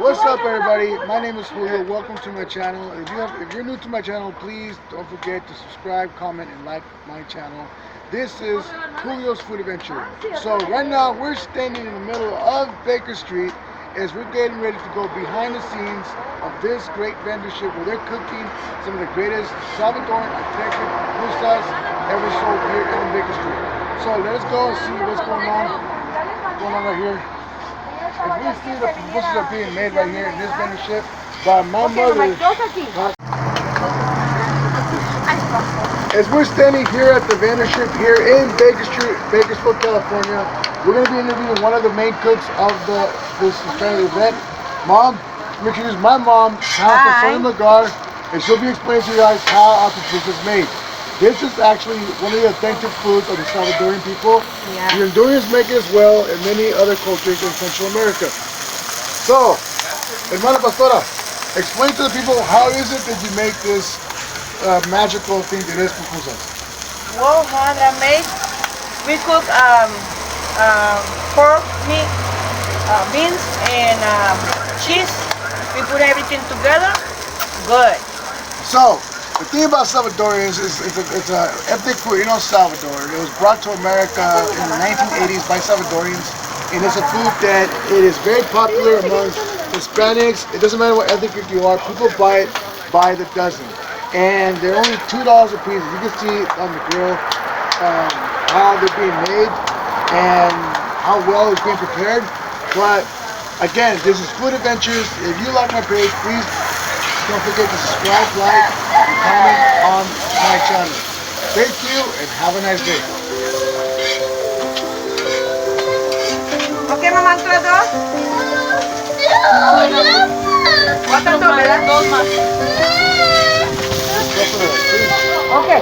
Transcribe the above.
What's up, everybody? My name is Julio. Welcome to my channel. If you're new to my channel, please don't forget to subscribe, comment, and like my channel. This is Julio's Food Adventure. So right now we're standing in the middle of Baker Street as we're getting ready to go behind the scenes of this great vendorship where they're cooking some of the greatest Salvadoran authentic pupusas ever sold here in Baker Street. So let's go and see what's going on right here. As we see, the pupusas are being made right here in this vendorship by my mother. As we're standing here at the vendorship here in Baker Street, Bakersfield, California, we're going to be interviewing one of the main cooks of this family event. Mom, let me introduce my mom, Sonia Magar, and she'll be explaining to you guys how our pupusa is made. This is actually one of the authentic foods of the Salvadorian people. Yeah. The Hondurans make it as well, and many other cultures in Central America. So, Hermana Pastora, explain to the people how is it that you make this magical thing that is pupusas? Well, how I make, we cook pork, meat, beans, and cheese. We put everything together. Good. So, the thing about Salvadorians is it's an ethnic food in El Salvador. It was brought to America in the 1980s by Salvadorians, and it's a food that it is very popular among Hispanics. It doesn't matter what ethnic group you are, people buy it by the dozen. And they're only $2 a piece. You can see on the grill how they're being made and how well it's being prepared. But again, this is Food Adventures. If you like my page, please don't forget to subscribe, like, and comment on my channel. Thank you and have a nice day. Okay, mamá, ¿entre dos? ¿Cuántas dos? ¿Me das dos más? Okay.